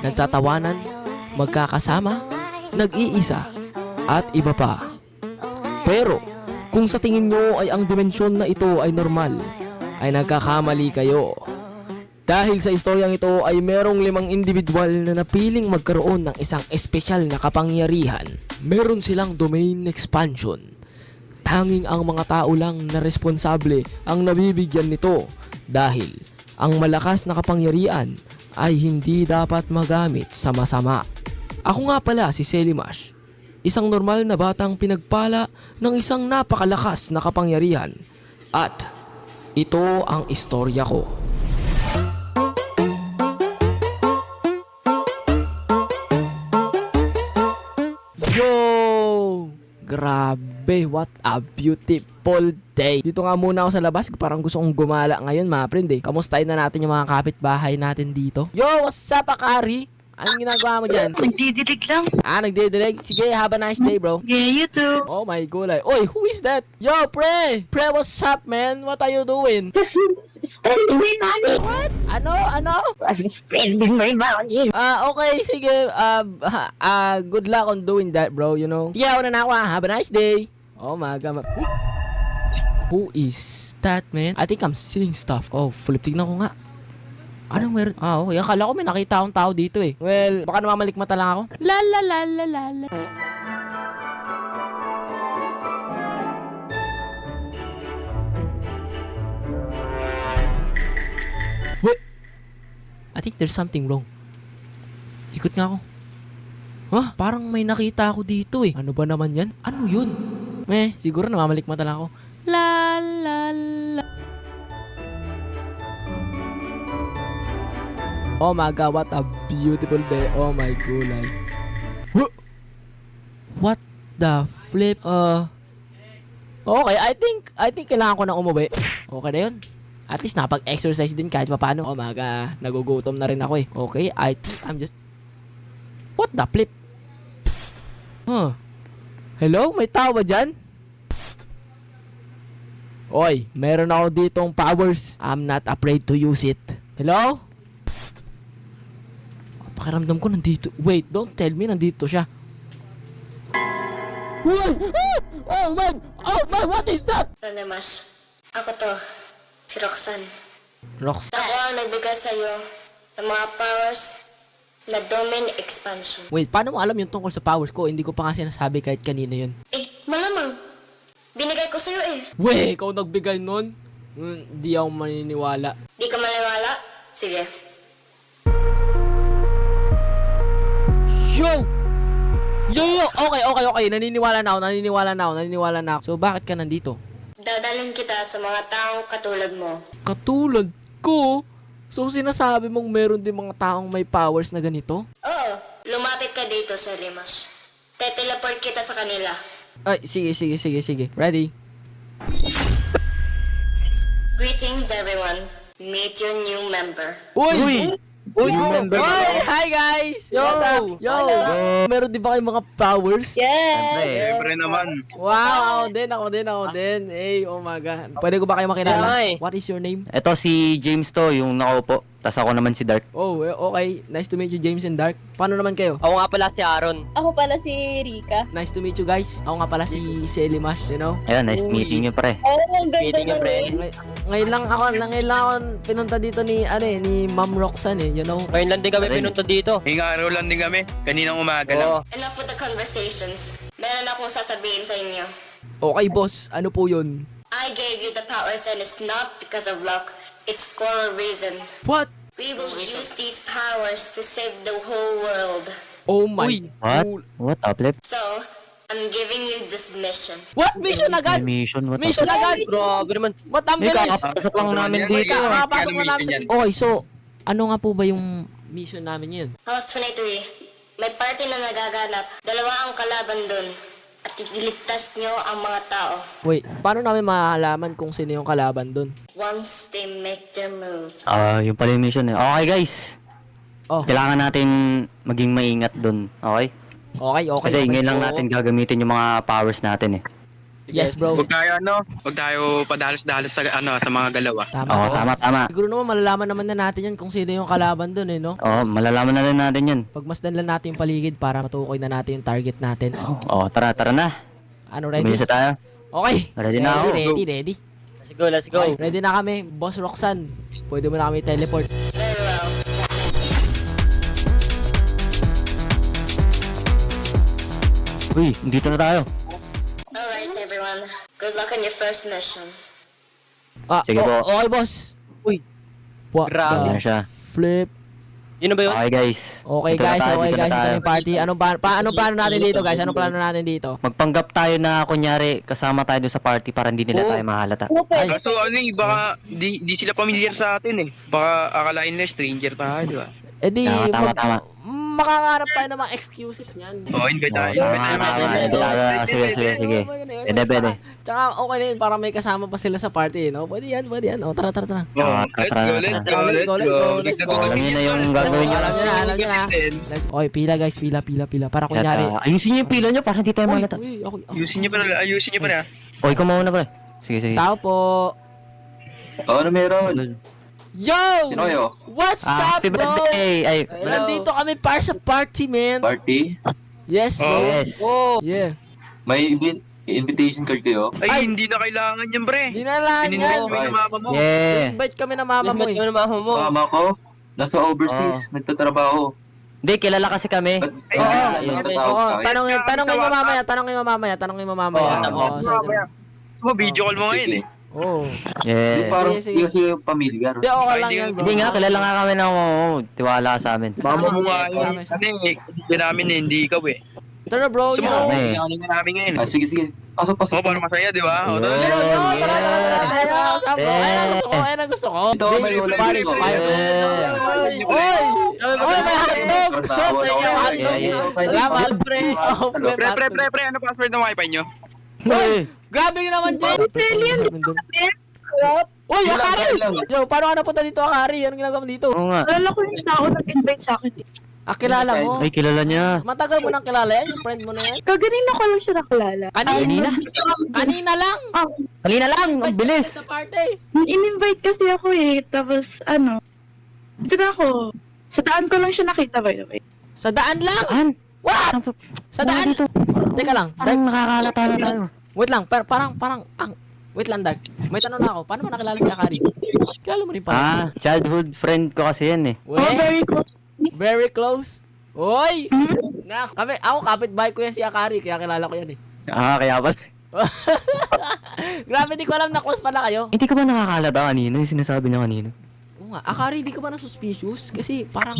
nagtatawanan, magkakasama, nag-iisa, at iba pa. Pero, kung sa tingin nyo ay ang dimensyon na ito ay normal, ay nagkakamali kayo. Dahil sa istoryang ito ay merong 5 individual na napiling magkaroon ng isang espesyal na kapangyarihan. Meron silang domain expansion. Tanging ang mga tao lang na responsable ang nabibigyan nito dahil ang malakas na kapangyarihan ay hindi dapat magamit sa masama. Ako nga pala si Selimash, isang normal na batang pinagpala ng isang napakalakas na kapangyarihan. At ito ang istorya ko. Yo! Grabe, what a beautiful day. Dito nga muna ako sa labas, parang gusto kong gumala ngayon mga friend eh. Kamustahin na natin yung mga kapitbahay natin dito. Yo, what's up Akari? Anong ginagawa mo dyan? Nagdidilig lang. Nagdidilig? Sige, have a nice day bro. Yeah, you too. Oh my gulay. Oy, who is that? Yo, Pre! Pre, what's up man? What are you doing? Just spending my money. What? Ano? Just spending my money. Okay, sige. Good luck on doing that, bro, you know. Sige, ako na ako. Have a nice day. Oh my God. Who is that, man? I think I'm seeing stuff. Oh, flip. Tignan ko nga. Anong meron? Okay. Akala ko may nakita akong tao dito eh. Well, baka namamalikmata lang ako. La la la la la la. Wait. I think there's something wrong. Ikot nga ako. Parang may nakita ako dito eh. Ano ba naman yan? Ano yun? Siguro namamalikmata lang ako. La la la. Oh my God, what a beautiful day. Oh my gulay. What the flip? Okay, I think kailangan ko na umuwi. Okay na yun. At least napag-exercise din kahit paano. Oh my God, nagugutom na rin ako eh. Okay, I think I'm just... What the flip? Hello? May tao ba dyan? Oy, meron ako ditong powers. I'm not afraid to use it. Hello? Pakiramdam ko nandito. Wait, don't tell me nandito siya. Oh man, what is that? Selimash, ako to, si Roxanne. Roxanne? Ako ang nagbigay sa'yo ng mga powers na domain expansion. Wait, paano mo alam yung tungkol sa powers ko? Hindi ko pa nga sinasabi kahit kanina yun. Malamang. Binigay ko sa'yo eh. Wait, ikaw nagbigay nun? Hindi ako maniniwala. Di ka maniwala? Sige. Yo! Okay. Naniniwala na ako. So, bakit ka nandito? Dadalhin kita sa mga taong katulad mo. Katulad ko? So, sinasabi mong meron din mga taong may powers na ganito? Oo, lumapit ka dito, Selimash. Te-teleport kita sa kanila. Ay, sige. Ready? Greetings, everyone. Meet your new member. Uy! Remember Hi guys! Yo! Yo! Meron din ba kayong mga powers? Siyempre naman. Wow! Ako din. Hey, oh my God. Pwede ko ba kayo makilala? Hi. What is your name? Ito si James to, yung nakaupo. Tapos ako naman si Dark. Oh, okay. Nice to meet you, James and Dark. Paano naman kayo? Ako nga pala si Aaron. Ako pala si Rika. Nice to meet you guys. Ako nga pala si Selimash, you know? Ayun, nice meeting you pre. Oo, ang ganda Meeting niyo, pre. Ngayon lang ako pinunta dito ni Ma'am Roxanne you know? Ngayon lang din kami pinunta dito. Hingaro lang din kami. Kaninang umaga lang. Oo. Enough with the conversations. Meron akong sasabihin sa inyo. Okay, boss. Ano po yun? I gave you the powers and it's not because of luck. It's for a reason. What? We will use these powers to save the whole world. Oh my What? What up, Lep? So, I'm giving you this mission. What? Mission agad? Mission, what Mission up? agad? Grabe naman. What ang May bilis? kakapasok lang namin dito. Kakapasok na namin Yan. Okay, so, ano nga po ba yung mission namin yun? House 23, may party na nagaganap. Dalawa ang kalaban dun. At iligtas nyo ang mga tao. Wait, paano namin mahalaman kung sino yung kalaban dun? Once they make their move. Yung pala yung mission eh. Okay guys. Oh. Kailangan natin maging maingat dun. Okay? Okay. Kasi ngayon lang natin gagamitin yung mga powers natin eh. Yes, bro. Huwag tayo padalos-dalos sa sa mga galaw ah. Tama. Oo, tama. Siguro naman malalaman naman na natin yan kung sino yung kalaban dun eh, no? Oo, malalaman na rin natin yan. Pagmasdan lang natin yung paligid para matukoy na natin yung target natin. Oo, tara na. Ano, ready? Umalis na tayo. Okay. Ready na ako. Ready. Let's go. Okay, ready na kami. Boss Roxanne, pwede mo na kami teleport. Very well. Uy, dito na tayo. Alright, everyone. Good luck on your first mission. Sige po. Okay, boss. Uy, What grabe. Ayan the siya. flip? Yun na ba yun? Okay, guys. Okay, Dito na guys. tayo, Okay, dito na guys. Ito tayo. na yung party. Anong plano natin dito, guys? Anong plano natin dito? Magpanggap tayo na kunyari kasama tayo doon sa party para hindi nila tayo mahalata. Ay, Kaso baka di sila familiar sa atin eh. Baka akalain nila stranger pa, di ba? edi, Tama. makakarap tayo ng mga excuses niyan. Oo, invite tayo. Tama. Hindi tayo. Sige. Pwede. Tsaka okay na yun, para may kasama pa sila sa party, no? Pwede yan. O, tara. Oo, Tara. let's go. Alam niyo na yung gagawin niyo. Alam niyo na. Okay, pila guys, pila. Para kunyari. Ayusin niyo yung pila niyo para hindi tayo mahalata. Uy, ako. Ayusin niyo pa na. O, ikaw mauna pre. Sige. Tao po. Ano meron? Yo! Sino kayo? What's up, Happy bro? birthday! Ay, Nandito kami para sa party, man. Party? Yes, bro. yes. Oh, Yeah. May invitation card kayo? Ay, hindi na kailangan yan, pre. Di na lang Pininvite yan. mo yung mama mo. Yeah. Invite kami na mama mo Ba't eh. yun ang maho mo? Mama ko? Nasa overseas, nagtatrabaho. Hindi, kilala kasi kami. Ba't Oo. nagtatawag Oo, sa akin? tanongin mo mamaya. Oo, Mo video call mo ngayon eh. Oo. Hindi, Yeah. parang Sige. hindi kasi familiar. Hindi, okay lang yan, bro. Hindi nga, kilala nga kami ng tiwala sa amin. Mama mo nga Kasama yun. siya. Ano eh, hindi namin eh, hindi ikaw eh. Tara, bro. Gusto Yo. mo, eh. hindi namin ngayon. Ah, sige. Pasok. Oo, para masaya, di ba? O, tara, Yeah. tara. Yo, tara. Ayan ang gusto ko. Ito, may Dance ulit party dito. fire. Yeah. Oy, may hotdog. May hotdog. Yeah. Salamat, pre. Oh, Pre, ano password ng wifi nyo? Uy! Grabe naman, Jay. Uy, Akari! Yo, paano ka napunta dito, Akari? Anong ginagawa mo dito? Oo nga. Alala ko yung tao nag-invite sa akin. Kilala mo? Ay, kilala niya. Matagal mo nang kilala yan, yung friend mo na yan. Kaganina ko lang siya nakilala. Kanina? Kanina lang. Kanina lang, ang bilis. Sa party. In-invite kasi ako eh. Tapos dito na ako. Sa daan ko lang siya nakita by the way. Sa daan lang. Saan? What? Sa daan? Dito. Teka lang. Parang nakakalata na tayo. Wait lang. Wait lang, Dark. May tanong na ako. Paano mo nakilala si Akari? Kilala mo rin pala. Childhood friend ko kasi yan eh. Oh, Weh, very close. very close. Oy! Ako kapitbahay ko yan si Akari, kaya kilala ko yan eh. Kaya pala. Grabe, di ko alam na close pala kayo. Hindi ka ba nakakalata kanino? Yung sinasabi niya kanino? Oo nga, Akari, di ka ba na-suspicious? Kasi parang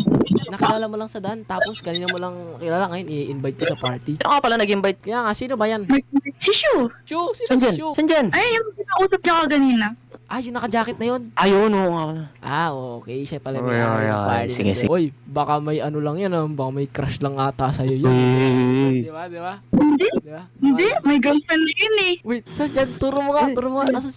nakilala mo lang sa daan, tapos kanina mo lang kilala, ngayon i-invite ka sa party. Sino ka pala nag-invite? Kaya nga, sino ba yan? Si Shu. Shu, sino Saan si dyan? Shu? Saan dyan? Ay, yung pinausap niya kaganina. Yung naka-jacket na yun. Ayun, oo nga pala. Okay, siya pala Okay, okay. Sige, sige. Oy, baka may ano lang yan, baka may crush lang ata sa'yo yun. Uy. Di ba? Hindi. Di ba? Hindi. May girlfriend na yun eh. Wait, saan dyan? Turo mo nga. Nasa...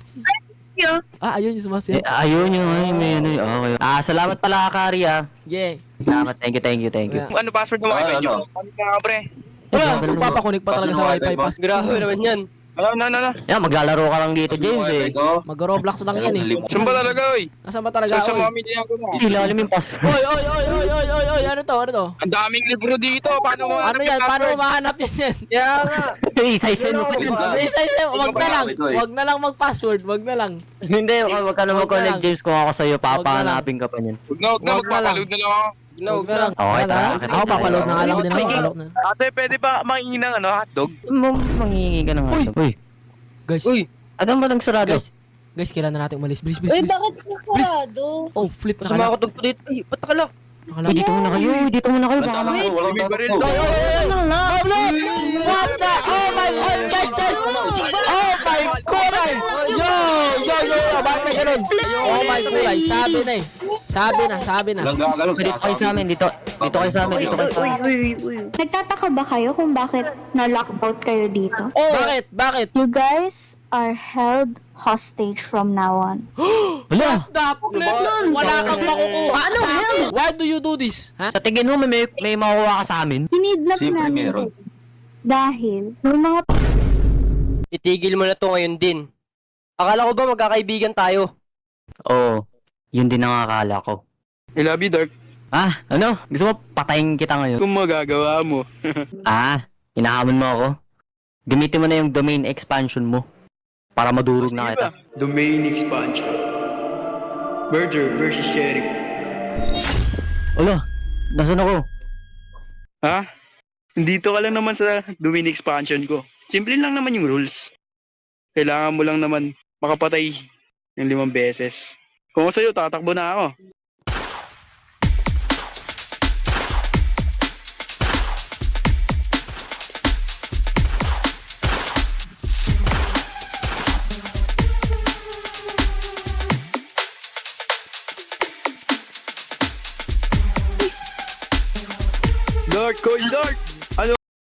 Yo. Ayun yung sumasayaw. Ayun yung may ano yun. Okay. Salamat pala Akari Yeah. Salamat, thank you. Yeah. Ano password ng wifi nyo? Ano ka, pre? Wala, papakunik pa talaga sa wifi pass. Grabe naman yan. Ano? Yan, maglalaro ka lang dito, James eh. Mag-Roblox lang yan eh. Saan ba talaga, oy? Nasaan ba talaga? Sa Oy? mami niya ako na. Silalim yung password. Oy, ano to? Ang daming libro dito. Paano mo Ano yan? Paano mo mahanap yan? Kaya nga. Isa-isa mo pa yun. Wag na lang mag-password, wag na lang. Hindi, wag ka na mag-connect, James. Kung ako sa'yo, papahanapin ka pa niyan. Huwag na, Wag na lang. magpapaload na lang ako. Wag na lang. Okay, tara. Ako papaload na nga lang din ako. Papaload na. Ate, pwede ba makingi ng hotdog? Mangingi ka ng hotdog. Uy, Guys, ano ba nang sarado? guys, kailan na natin umalis? Bilis. Uy, bakit sarado? Oh, flip na Sama ka ako tugpo dito. Ay, ba't ka lang? Uy, dito muna kayo. Baka Wait, walang May baril. tatakbo. What the? Oh my God, guys! Oh my God! Yo! Bakit na ganun? Oh my God, sabi na. Gagalaw Dito kayo sa amin, dito kayo sa amin. Nagtataka ba kayo kung bakit na-lockout kayo dito? Bakit? You guys are held hostage from now on. Wala. Wala kang makukuha. Ano yan? Why do you do this? Ha? Sa tingin mo, may makukuha ka sa amin? Hinidnap Siyempre namin meron. kayo. Dahil, may mga itigil mo na to ngayon din. Akala ko ba magkakaibigan tayo? Oo, yun din ang akala ko. I love you, Dark. Ah, ano? Gusto mo patayin kita ngayon? Kung magagawa mo. Hinahamon mo ako? Gamitin mo na yung domain expansion mo para madurog na kita. Domain expansion. Murder versus sheriff. Wala, nasan ako? Ha? Dito ka lang naman sa domain expansion ko. Simple lang naman yung rules. Kailangan mo lang naman makapatay ng 5 beses. Kung sa'yo, tatakbo na ako. Dark, Coin Dark!